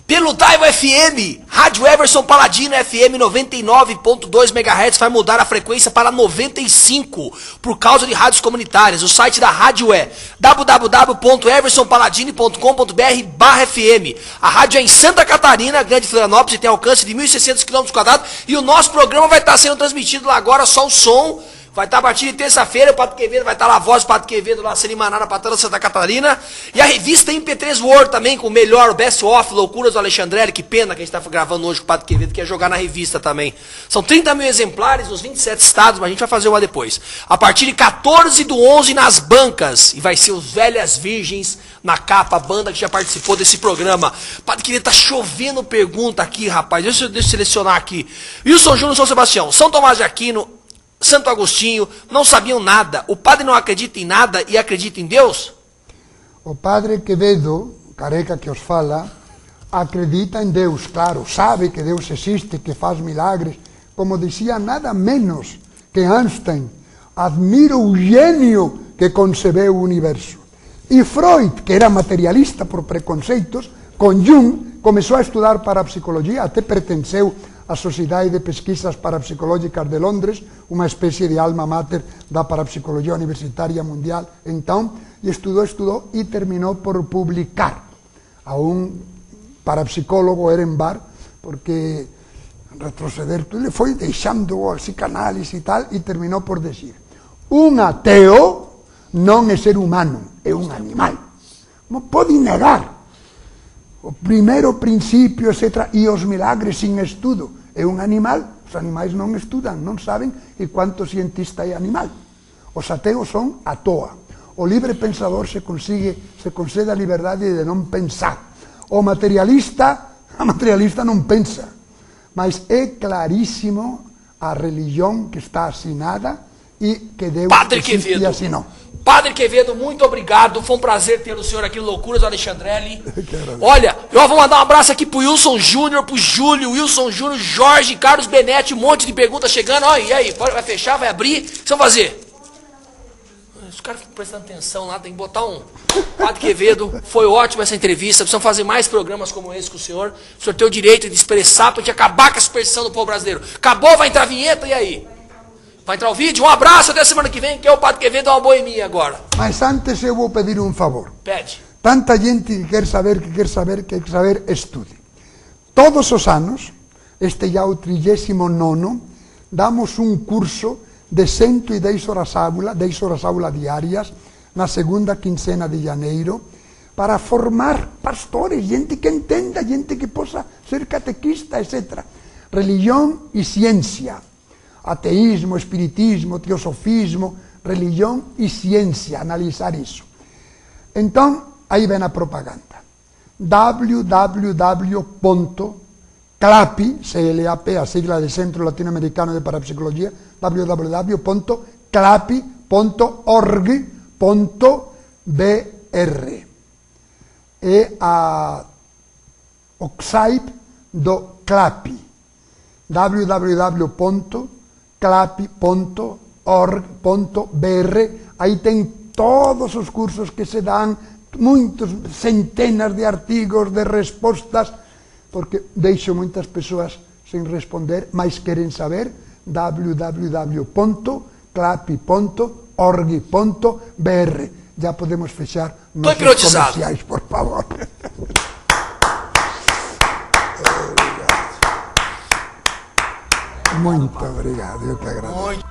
Pelo Daivo FM, Rádio Everson Paladino FM 99.2 MHz vai mudar a frequência para 95 por causa de rádios comunitárias. O site da rádio é www.eversonpaladini.com.br/FM. A rádio é em Santa Catarina, Grande Florianópolis, e tem alcance de 1.600 km². E o nosso programa vai estar sendo transmitido lá agora, só o som. Vai estar a partir de terça-feira, o Padre Quevedo vai estar lá, a voz do Padre Quevedo lá, Selimanara, para toda Santa Catarina. E a revista MP3 World também, com o melhor, o Best Of, Loucuras do Alexandrelli. Que pena que a gente está gravando hoje com o Padre Quevedo, que ia jogar na revista também. São 30 mil exemplares nos 27 estados, mas a gente vai fazer uma depois. A partir de 14/11 nas bancas. E vai ser os Velhas Virgens na capa, a banda que já participou desse programa. Padre Quevedo, tá chovendo pergunta aqui, rapaz. Deixa eu selecionar aqui. Wilson Júnior, São Sebastião, São Tomás de Aquino, Santo Agostinho, não sabiam nada. O padre não acredita em nada e acredita em Deus? O Padre Quevedo, careca que os fala, acredita em Deus, claro, sabe que Deus existe, que faz milagres. Como dizia nada menos que Einstein, admiro o gênio que concebeu o universo. E Freud, que era materialista por preconceitos, com Jung, começou a estudar parapsicologia, até pertenceu a Sociedade de Pesquisas Parapsicológicas de Londres, uma espécie de alma mater da parapsicologia universitária mundial, então, e estudou e terminou por publicar a um parapsicólogo Ehrenberg, porque retroceder, ele foi deixando a psicanálise e tal, e terminou por dizer, um ateu não é ser humano, é um animal. Não pode negar o primeiro princípio, etc., e os milagres sem estudo. É um animal, os animais não estudam, não sabem, e quanto cientista é animal. Os ateus são à toa. O livre pensador se concede a liberdade de não pensar. A materialista não pensa. Mas é claríssimo a religião que está assinada e que Deus Quevedo assinou. Padre Quevedo, muito obrigado. Foi um prazer ter o senhor aqui no Loucuras do Alexandrelli. Olha, eu vou mandar um abraço aqui pro Wilson Júnior, pro Júlio, Wilson Júnior, Jorge, Carlos Benetti, um monte de perguntas chegando. Olha, e aí, vai fechar, vai abrir? O que vocês vão fazer? Os caras ficam prestando atenção lá, tem que botar um... Padre Quevedo, foi ótima essa entrevista. Precisamos fazer mais programas como esse com o senhor. O senhor tem o direito de expressar pra gente acabar com a superstição do povo brasileiro. Acabou, vai entrar a vinheta, e aí? Vai entrar o vídeo? Um abraço, até semana que vem, que é o Padre Quevedo, uma boemia agora. Mas antes eu vou pedir um favor. Pede. Tanta gente que quer saber, estude. Todos os anos, este já é o 39º, damos um curso de 110 horas aula diarias, na segunda quincena de janeiro, para formar pastores, gente que entenda, gente que possa ser catequista, etc. Religión y ciencia, ateísmo, espiritismo, teosofismo, religión y ciencia, analizar isso. Então, aí vem a propaganda. www.clapi, CLAP, a sigla de Centro Latinoamericano de Parapsicologia, www.clapi.org.br. É o site do CLAPI, www.clapi.org.br. Aí tem todos os cursos que se dão, centenas de artigos, de respostas, porque deixo muitas pessoas sem responder, mas querem saber. www.clapi.org.br. Já podemos fechar nossos comerciais, por favor. Muito obrigado, eu que agradeço.